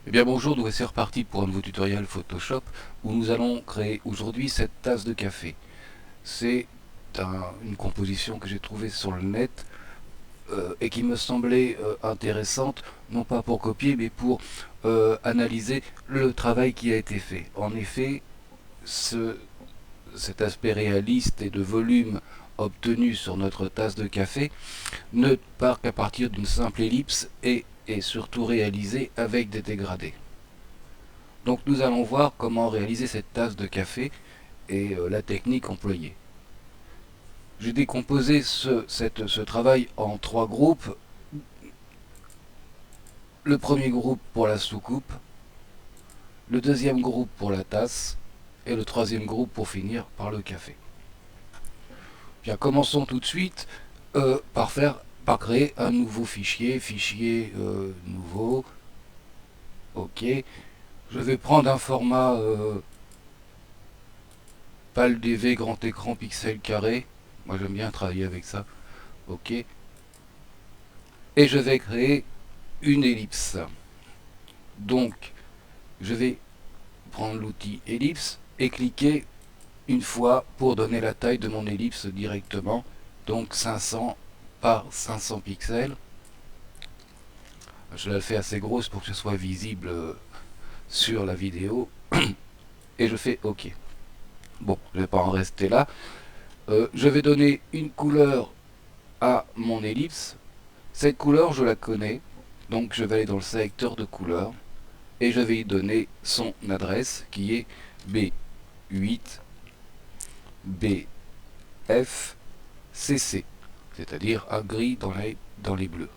Eh bien bonjour, nous voici repartis pour un nouveau tutoriel Photoshop où nous allons créer aujourd'hui cette tasse de café. C'est une composition que j'ai trouvée sur le net et qui me semblait intéressante, non pas pour copier mais pour analyser le travail qui a été fait. En effet, cet aspect réaliste et de volume obtenu sur notre tasse de café ne part qu'à partir d'une simple ellipse et est surtout réalisé avec des dégradés. Donc nous allons voir comment réaliser cette tasse de café et la technique employée. J'ai décomposé ce travail en trois groupes. Le premier groupe pour la soucoupe, le deuxième groupe pour la tasse et le troisième groupe pour finir par le café. Bien, commençons tout de suite par créer un nouveau fichier nouveau. Ok, je vais prendre un format PAL DV grand écran pixel carré. Moi j'aime bien travailler avec ça. Ok. Et je vais créer une ellipse. Donc je vais prendre l'outil ellipse et cliquer une fois pour donner la taille de mon ellipse directement. Donc 500 par 500 pixels. Je la fais assez grosse pour que ce soit visible sur la vidéo. Et je fais OK. Bon, je ne vais pas en rester là. Je vais donner une couleur à mon ellipse. Cette couleur, je la connais. Donc je vais aller dans le sélecteur de couleurs. Et je vais y donner son adresse qui est B8 BFCC, c'est-à-dire un gris dans les bleus.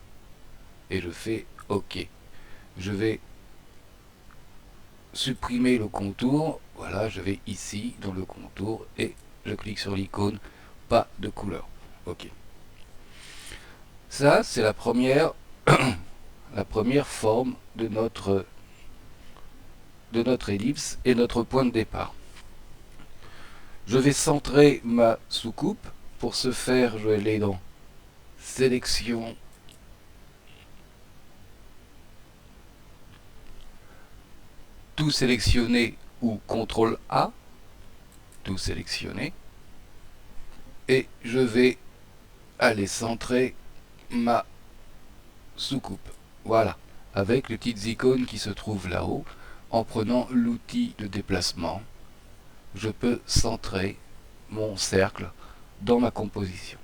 Et je fais OK. Je vais supprimer le contour. Voilà, je vais ici dans le contour et je clique sur l'icône pas de couleur. OK. Ça, c'est la première forme de notre ellipse et notre point de départ. Je vais centrer ma soucoupe. Pour ce faire, je vais aller dans Sélection, tout sélectionner ou CTRL A, tout sélectionner. Et je vais aller centrer ma soucoupe. Voilà, avec les petites icônes qui se trouvent là-haut. En prenant l'outil de déplacement, je peux centrer mon cercle dans ma composition.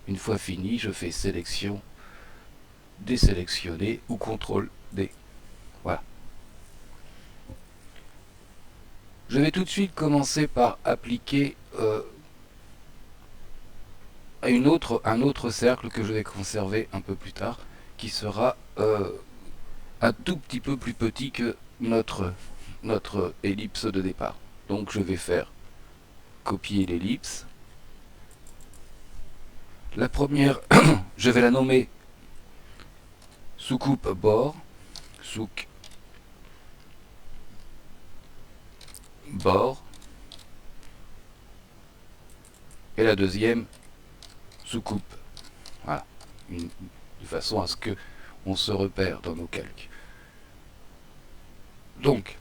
Une fois fini, je fais sélection, désélectionner ou CTRL D. Voilà. Je vais tout de suite commencer par appliquer un autre cercle que je vais conserver un peu plus tard, qui sera un tout petit peu plus petit que notre ellipse de départ. Donc je vais faire copier l'ellipse. La première, je vais la nommer soucoupe bord, souk bord, et la deuxième soucoupe. Voilà, de façon à ce que on se repère dans nos calques. Donc,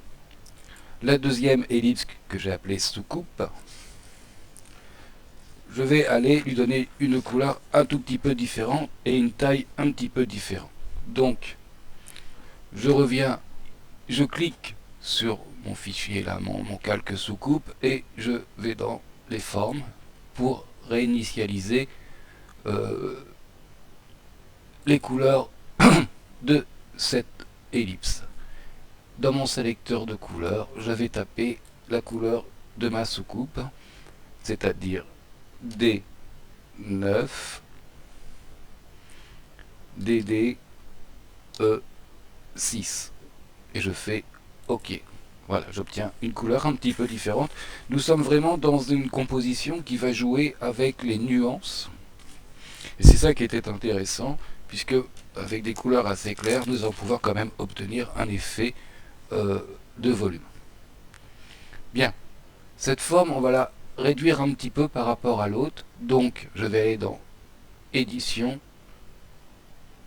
la deuxième ellipse que j'ai appelée soucoupe, je vais aller lui donner une couleur un tout petit peu différente et une taille un petit peu différente. Donc, je reviens, je clique sur mon fichier là, mon calque soucoupe, et je vais dans les formes pour réinitialiser les couleurs de cette ellipse. Dans mon sélecteur de couleurs, je vais taper la couleur de ma soucoupe, c'est-à-dire D9, DD6. Et je fais OK. Voilà, j'obtiens une couleur un petit peu différente. Nous sommes vraiment dans une composition qui va jouer avec les nuances. Et c'est ça qui était intéressant, puisque avec des couleurs assez claires, nous allons pouvoir quand même obtenir un effet de volume. Bien, cette forme, on va la réduire un petit peu par rapport à l'autre. Donc, je vais aller dans Édition,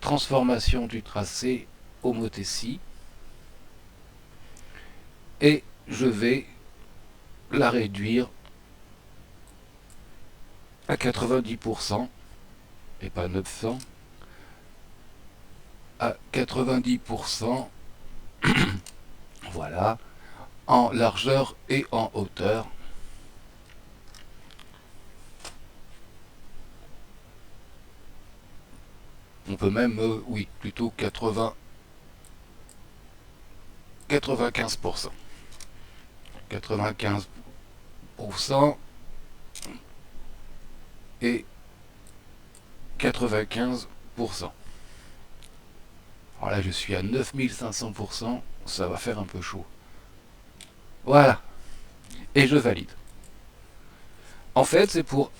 Transformation du tracé, Homothétie. et je vais la réduire à 90% et pas 900, à 90%, voilà, en largeur et en hauteur. On peut même, oui, plutôt 95%. 95% et 95%. Alors là, je suis à 9500%, ça va faire un peu chaud. Voilà, et je valide. En fait, c'est pour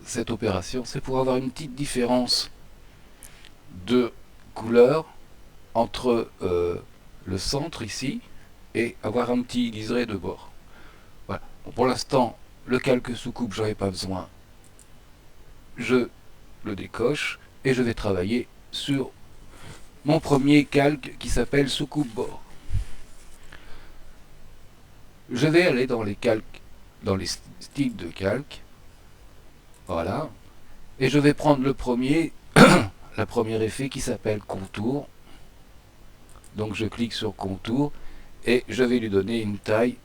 cette opération, c'est pour avoir une petite différence de couleur entre le centre ici et avoir un petit liseré de bord. Voilà. Bon, pour l'instant, le calque sous coupe, j'en ai pas besoin. Je le décoche et je vais travailler sur mon premier calque qui s'appelle sous coupe bord. Je vais aller dans les calques, dans les styles de calque. Voilà. Et je vais prendre le premier, le premier effet qui s'appelle contour. Donc je clique sur contour et je vais lui donner une taille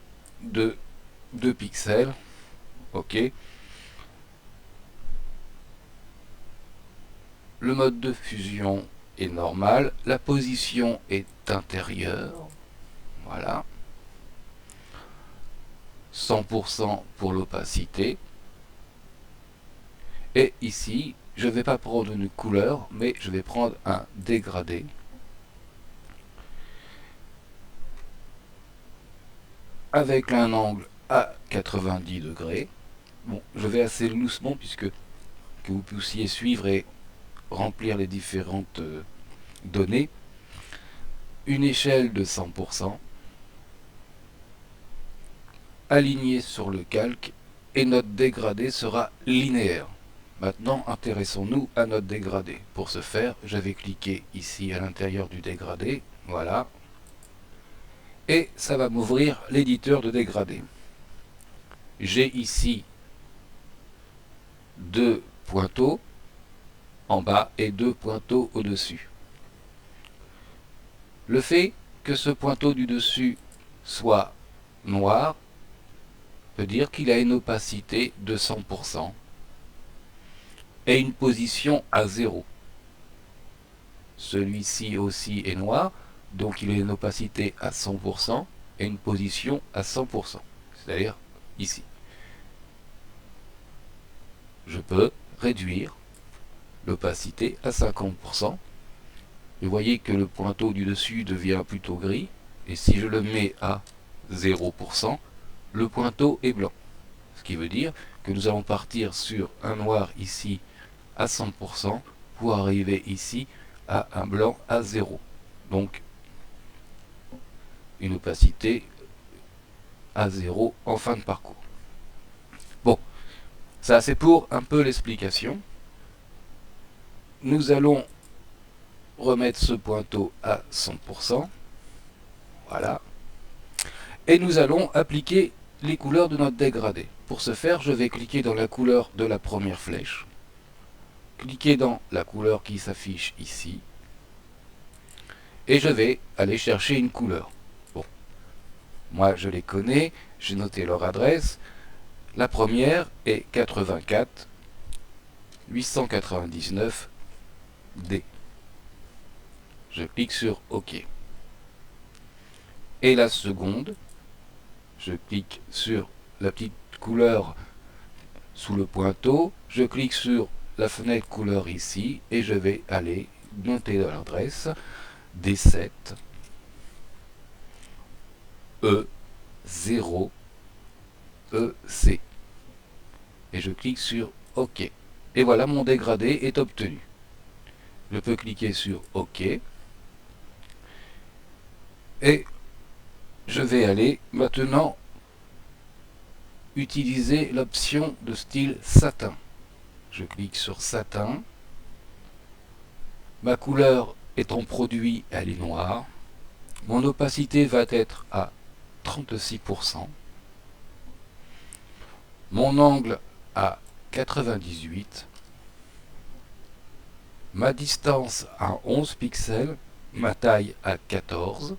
de 2 pixels. Ok. Le mode de fusion est normal. La position est intérieure. Voilà. 100% pour l'opacité. Et ici, je ne vais pas prendre une couleur, mais je vais prendre un dégradé. Avec un angle à 90 degrés. Bon, je vais assez doucement puisque que vous puissiez suivre et remplir les différentes données. Une échelle de 100%. Aligné sur le calque et notre dégradé sera linéaire. Maintenant, intéressons-nous à notre dégradé. Pour ce faire, je vais cliquer ici à l'intérieur du dégradé. Voilà. Et ça va m'ouvrir l'éditeur de dégradé. J'ai ici deux pointeaux en bas et deux pointeaux au-dessus. Le fait que ce pointeau du dessus soit noir veut dire qu'il a une opacité de 100% et une position à 0. Celui-ci aussi est noir, donc il a une opacité à 100% et une position à 100%, c'est-à-dire ici. Je peux réduire l'opacité à 50%. Vous voyez que le pointeau du dessus devient plutôt gris, et si je le mets à 0%, le pointeau est blanc. Ce qui veut dire que nous allons partir sur un noir ici à 100% pour arriver ici à un blanc à 0. Donc une opacité à 0 en fin de parcours. Bon, ça c'est pour un peu l'explication. Nous allons remettre ce pointeau à 100%. Voilà. Et nous allons appliquer les couleurs de notre dégradé. Pour ce faire, je vais cliquer dans la couleur de la première flèche. Cliquer dans la couleur qui s'affiche ici. Et je vais aller chercher une couleur. Bon, moi je les connais, j'ai noté leur adresse. La première est 84 899 D. Je clique sur OK. Et la seconde, je clique sur la petite couleur sous le pointeau, je clique sur la fenêtre couleur ici et je vais aller noter l'adresse D7 E0 EC. Et je clique sur OK. Et voilà, mon dégradé est obtenu. Je peux cliquer sur OK. Et je vais aller maintenant utiliser l'option de style satin. Je clique sur satin. Ma couleur étant produit, elle est noire. Mon opacité va être à 36%, mon angle à 98, ma distance à 11 pixels, ma taille à 14,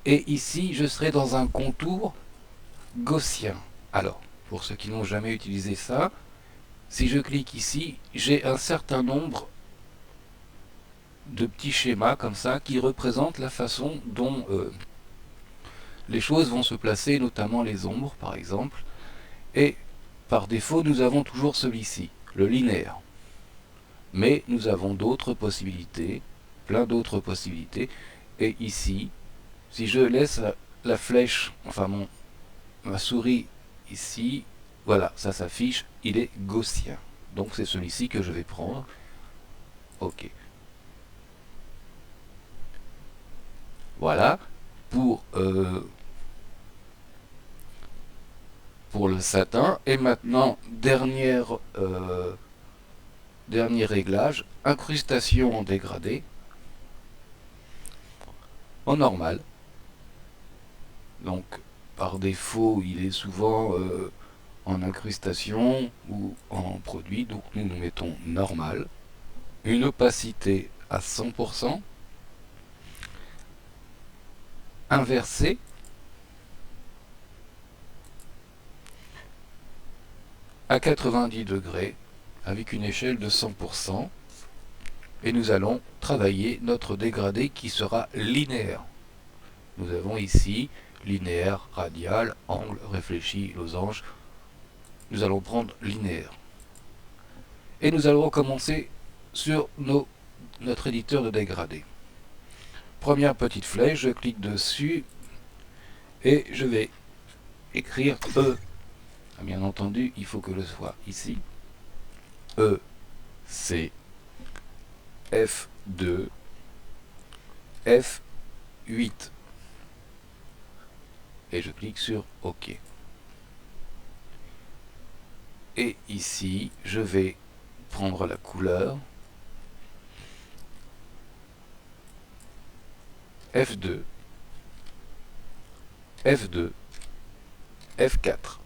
et ici je serai dans un contour gaussien. Alors, pour ceux qui n'ont jamais utilisé ça, si je clique ici, j'ai un certain nombre de petits schémas comme ça qui représentent la façon dont les choses vont se placer, notamment les ombres par exemple. Et par défaut, nous avons toujours celui-ci, le linéaire. Mais nous avons d'autres possibilités, plein d'autres possibilités. Et ici, si je laisse la flèche, enfin ma souris ici, voilà, ça s'affiche, il est gaussien. Donc c'est celui-ci que je vais prendre. OK. Voilà, pour le satin. Et maintenant, dernier réglage, incrustation en dégradé, en normal. Donc, par défaut, il est souvent en incrustation ou en produit. Donc, nous mettons normal. Une opacité à 100%. Inversé. À 90 degrés avec une échelle de 100%. Et nous allons travailler notre dégradé qui sera linéaire. Nous avons ici linéaire, radial, angle, réfléchi, losange. Nous allons prendre linéaire. Et nous allons commencer sur notre éditeur de dégradé. Première petite flèche, je clique dessus et je vais écrire E. Bien entendu, il faut que je sois ici. E, C, F2, F8. Et je clique sur OK. Et ici, je vais prendre la couleur F2, F2, F4.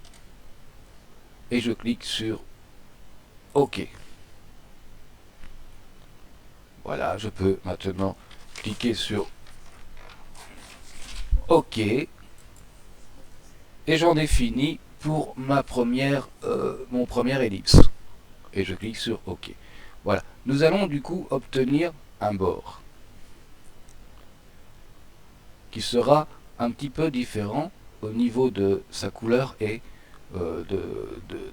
Et je clique sur OK. Voilà, je peux maintenant cliquer sur OK. Et j'en ai fini pour mon première ellipse. Et je clique sur OK. Voilà. Nous allons du coup obtenir un bord qui sera un petit peu différent au niveau de sa couleur et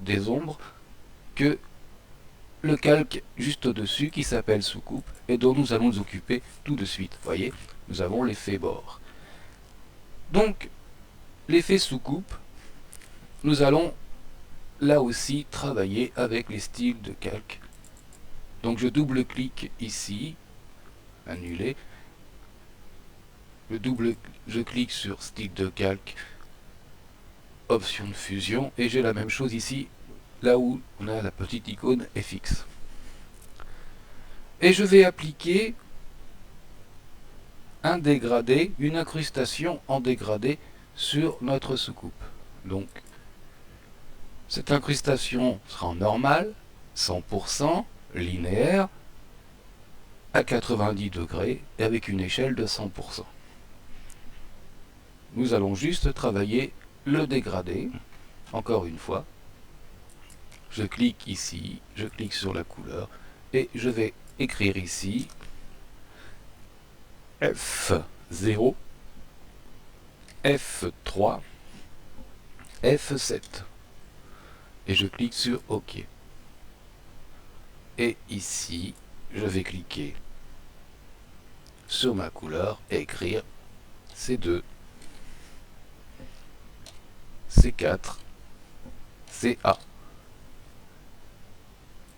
des ombres que le calque juste au-dessus qui s'appelle sous-coupe et dont nous allons nous occuper tout de suite. Vous voyez, nous avons l'effet bord. Donc, l'effet sous-coupe, nous allons là aussi travailler avec les styles de calque. Donc je double-clique ici, annuler. Je clique sur style de calque, option de fusion, et j'ai la même chose ici, là où on a la petite icône FX. Et je vais appliquer un dégradé, une incrustation en dégradé sur notre sous-coupe. Donc, cette incrustation sera en normal, 100%, linéaire, à 90 degrés et avec une échelle de 100%. Nous allons juste travailler le dégradé, encore une fois. Je clique ici, je clique sur la couleur et je vais écrire ici F0, F3, F7 et je clique sur OK. Et ici, je vais cliquer sur ma couleur et écrire C2, C4, CA.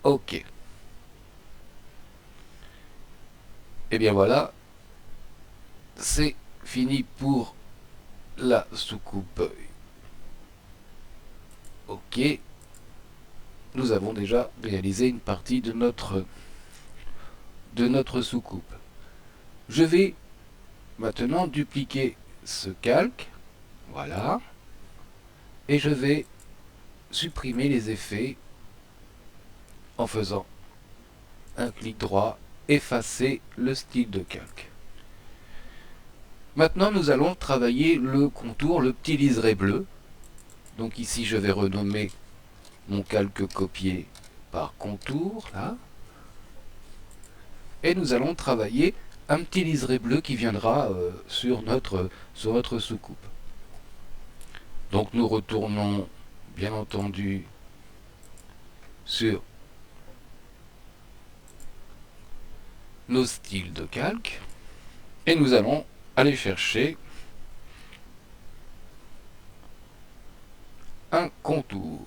OK. Et bien voilà, c'est fini pour la sous-coupe. OK. Nous avons déjà réalisé une partie de notre sous-coupe. Je vais maintenant dupliquer ce calque, voilà, et je vais supprimer les effets en faisant un clic droit, effacer le style de calque. Maintenant, nous allons travailler le contour, le petit liseré bleu. Donc ici, je vais renommer mon calque copié par contour, là. Et nous allons travailler un petit liseré bleu qui viendra sur notre sous-coupe. Donc nous retournons, bien entendu, sur nos styles de calque. Et nous allons aller chercher un contour.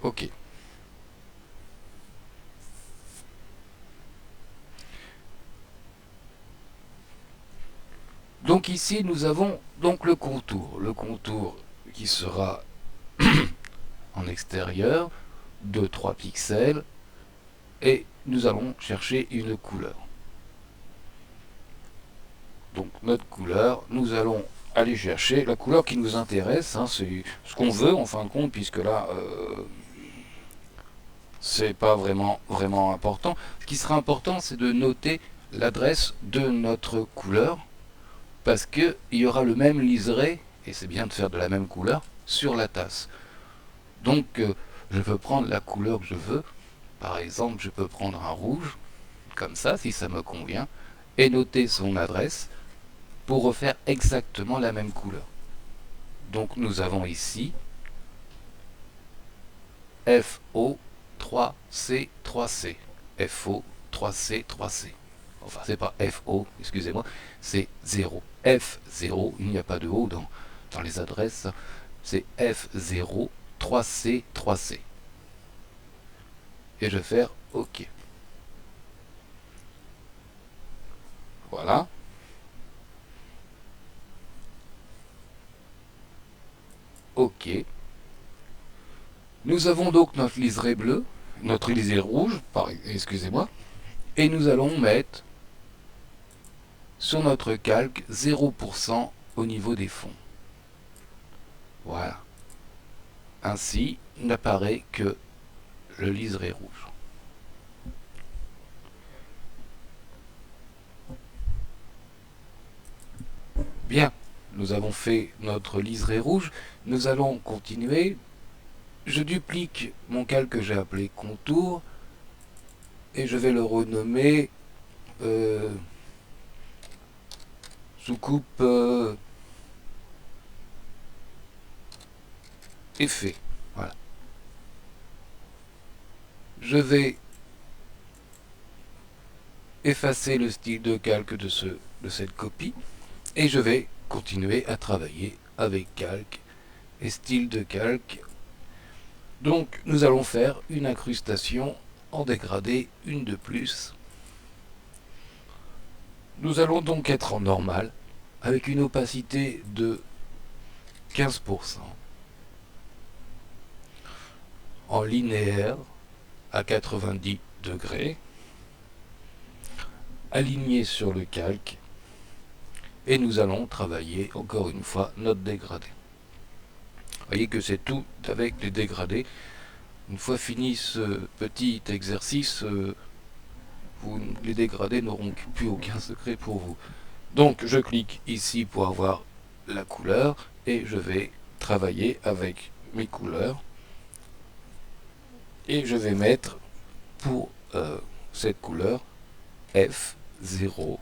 OK. Donc ici, nous avons donc le contour. Le contour qui sera en extérieur de 3 pixels. Et nous allons chercher une couleur. Donc notre couleur, nous allons aller chercher la couleur qui nous intéresse. Hein, c'est ce qu'on veut en fin de compte, puisque là, c'est pas vraiment important. Ce qui sera important, c'est de noter l'adresse de notre couleur, parce qu'il y aura le même liseré, et c'est bien de faire de la même couleur, sur la tasse. Donc je peux prendre la couleur que je veux. Par exemple, je peux prendre un rouge, comme ça, si ça me convient, et noter son adresse pour refaire exactement la même couleur. Donc nous avons ici FO 3C 3C. FO 3C 3C. Enfin, c'est pas FO, excusez-moi, c'est 0. F0, il n'y a pas de O dans les adresses, c'est F0 3C 3C. Et je vais faire OK. Voilà. OK. Nous avons donc notre liseré bleu, notre liseré rouge, excusez-moi, et nous allons mettre sur notre calque 0% au niveau des fonds. Voilà. Ainsi, n'apparaît que le liseré rouge. Bien, nous avons fait notre liseré rouge. Nous allons continuer. Je duplique mon calque que j'ai appelé contour et je vais le renommer sous-coupe effet. Voilà. Je vais effacer le style de calque de cette copie et je vais continuer à travailler avec calque et style de calque. Donc nous allons faire une incrustation en dégradé, une de plus. Nous allons donc être en normal avec une opacité de 15%, en linéaire à 90 degrés, aligné sur le calque, et nous allons travailler encore une fois notre dégradé. Vous voyez que c'est tout avec les dégradés. Une fois fini ce petit exercice, les dégradés n'auront plus aucun secret pour vous. Donc je clique ici pour avoir la couleur et je vais travailler avec mes couleurs. Et je vais mettre pour cette couleur F0,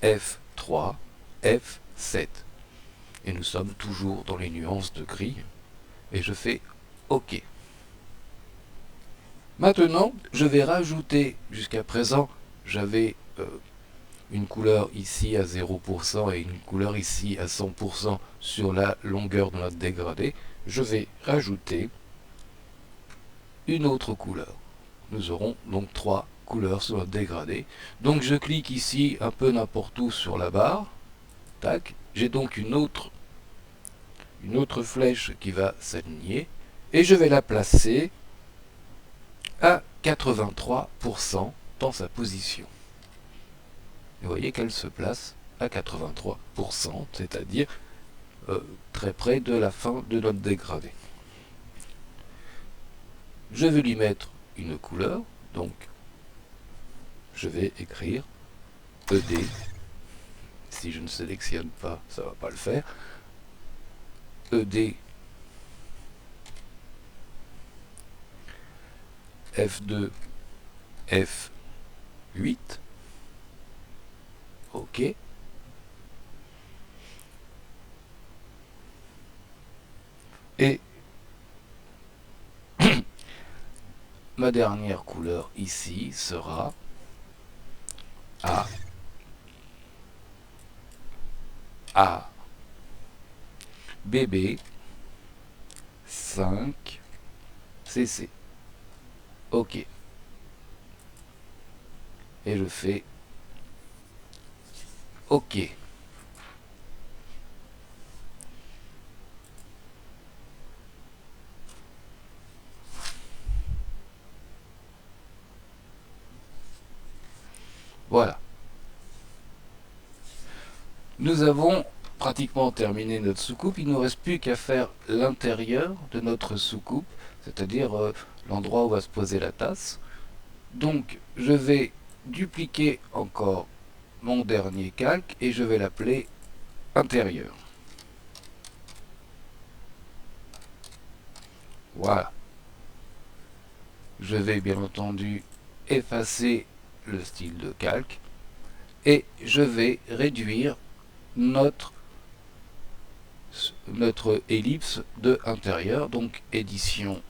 F3, F7. Et nous sommes toujours dans les nuances de gris. Et je fais OK. Maintenant, je vais rajouter, jusqu'à présent, j'avais une couleur ici à 0% et une couleur ici à 100% sur la longueur de notre dégradé. Je vais rajouter une autre couleur. Nous aurons donc 3 couleurs sur notre dégradé. Donc je clique ici un peu n'importe où sur la barre. Tac. J'ai donc une autre flèche qui va s'aligner et je vais la placer à 83% dans sa position. Et vous voyez qu'elle se place à 83%, c'est-à-dire très près de la fin de notre dégradé. Je vais lui mettre une couleur, donc je vais écrire ED. Si je ne sélectionne pas, ça ne va pas le faire. ED F2 F8. OK. Et ma dernière couleur ici sera A BB 5 CC. OK. Et je fais OK. Voilà. Nous avons pratiquement terminé notre soucoupe. Il ne nous reste plus qu'à faire l'intérieur de notre soucoupe, c'est-à-dire l'endroit où va se poser la tasse. Donc je vais dupliquer encore mon dernier calque et je vais l'appeler intérieur. Voilà. Je vais bien entendu effacer le style de calque et je vais réduire notre ellipse de intérieur, donc édition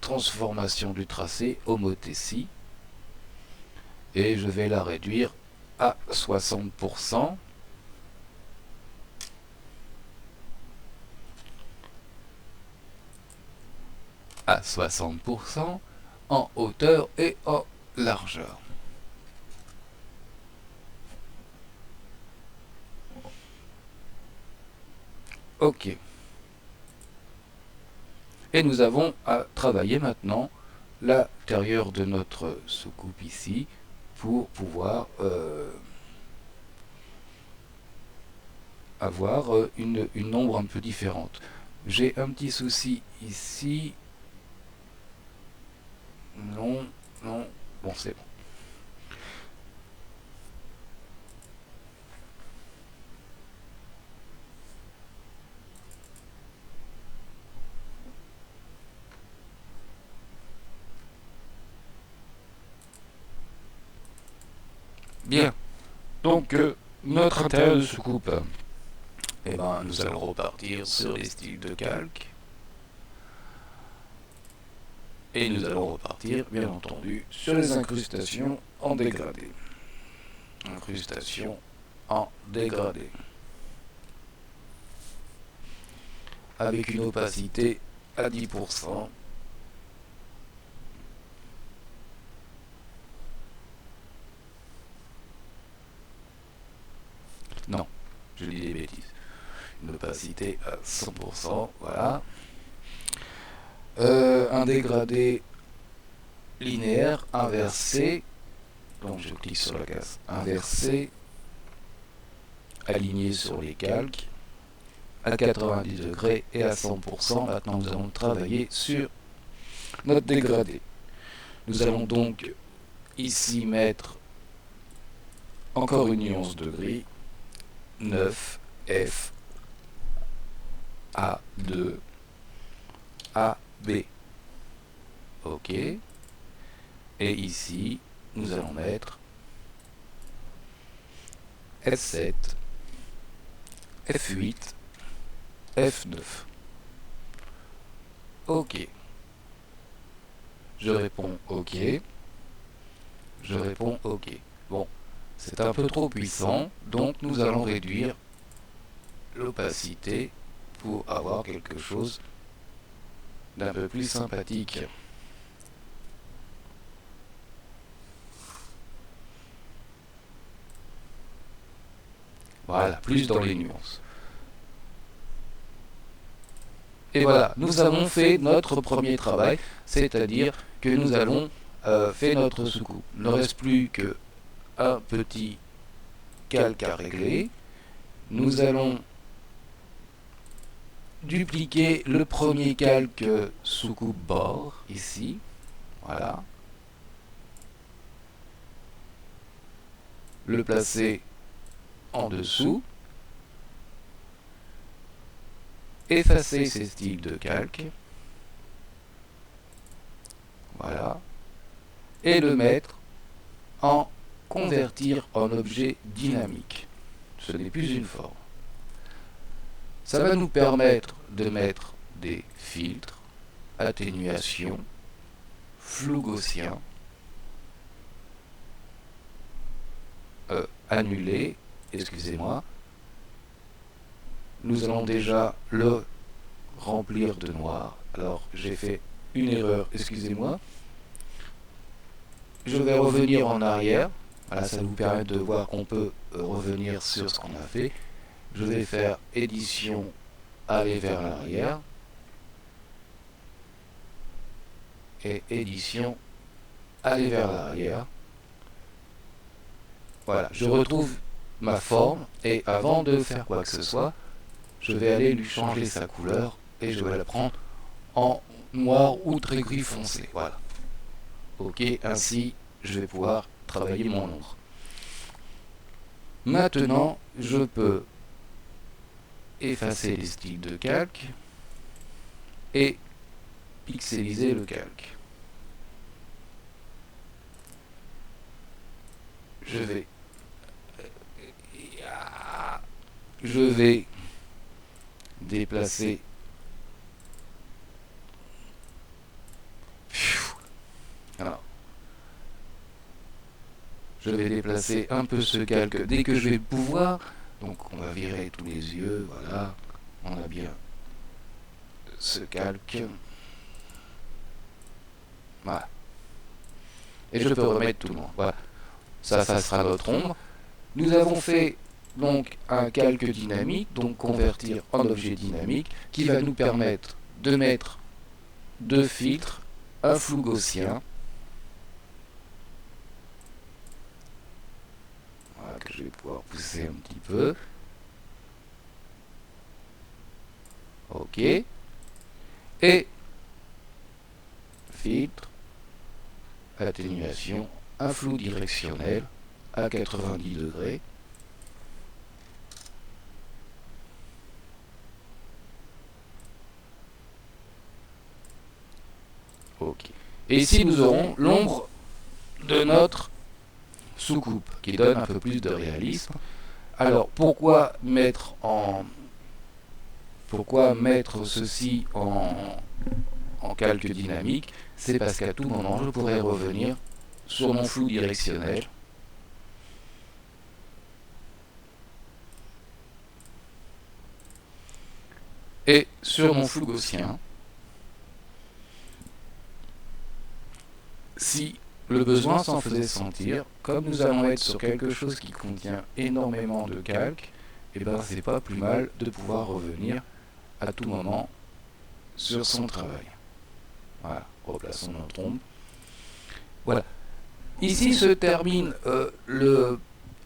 transformation du tracé homothétie, et je vais la réduire à 60%. À 60% en hauteur et en largeur. OK. Et nous avons à travailler maintenant l'intérieur de notre soucoupe ici pour pouvoir avoir une ombre un peu différente. J'ai un petit souci ici. Non, non, bon c'est bon. Bien. Donc notre intérieur de soucoupe, eh ben, nous allons repartir sur les styles de calque. Et nous allons repartir, bien entendu, sur les incrustations en dégradé. Incrustation en dégradé. Avec une opacité à 10%. Non, je dis des bêtises. Une opacité à 100%, voilà. Un dégradé linéaire inversé. Donc je clique sur la case inversé, aligné sur les calques, à 90 degrés et à 100%. Maintenant nous allons travailler sur notre dégradé. Nous allons donc ici mettre encore une nuance de gris, 9 F A2 AB. OK. Et ici, nous allons mettre F7, F8, F9. OK. Je réponds OK. Je réponds OK. Bon, c'est un peu trop puissant, donc nous allons réduire l'opacité pour avoir quelque chose d'un peu plus sympathique. Voilà, plus dans les nuances. Et voilà, nous avons fait notre premier travail, c'est-à-dire que nous allons faire notre soucoupe. Il ne reste plus qu'un petit calque à régler. Nous allons dupliquer le premier calque soucoupe bord, ici. Voilà. Le placer en dessous. Effacer ces styles de calque. Voilà. Et le mettre en convertir en objet dynamique. Ce n'est plus une forme. Ça va nous permettre de mettre des filtres, atténuation, flou gaussien, annuler, excusez-moi. Nous allons déjà le remplir de noir. Alors j'ai fait une erreur, excusez-moi. Je vais revenir en arrière. Voilà, ça vous permet de voir qu'on peut revenir sur ce qu'on a fait. Je vais faire édition, aller vers l'arrière. Et édition, aller vers l'arrière. Voilà, je retrouve ma forme et avant de faire quoi que ce soit, je vais aller lui changer sa couleur et je vais la prendre en noir ou très gris foncé. Voilà. Ok, ainsi je vais pouvoir travailler mon ombre. Maintenant, je peux effacer les styles de calque et pixeliser le calque. Je vais déplacer alors je vais déplacer un peu ce calque dès que je vais pouvoir. Donc on va virer tous les yeux, voilà, on a bien ce calque, voilà, et je peux remettre tout le monde, voilà, ça sera notre ombre. Nous avons fait donc un calque dynamique, donc convertir en objet dynamique, qui va nous permettre de mettre deux filtres, un flou gaussien, voilà, que je vais pouvoir pousser un petit peu, ok, et filtre, atténuation, un flou directionnel à 90 degrés. Ok. Et ici nous aurons l'ombre de notre soucoupe qui donne un peu plus de réalisme. Alors pourquoi mettre ceci en calque dynamique? C'est parce qu'à tout moment je pourrais revenir sur mon flou directionnel et sur mon flou gaussien si le besoin s'en faisait sentir. Comme nous allons être sur quelque chose qui contient énormément de calque, et ben c'est pas plus mal de pouvoir revenir à tout moment sur son travail. Voilà, replaçons notre ombre. Voilà. Ici se termine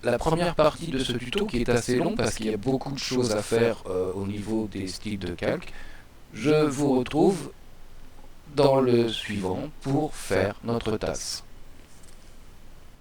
la première partie de ce tuto qui est assez long parce qu'il y a beaucoup de choses à faire au niveau des styles de calque. Je vous retrouve dans le suivant pour faire notre tasse.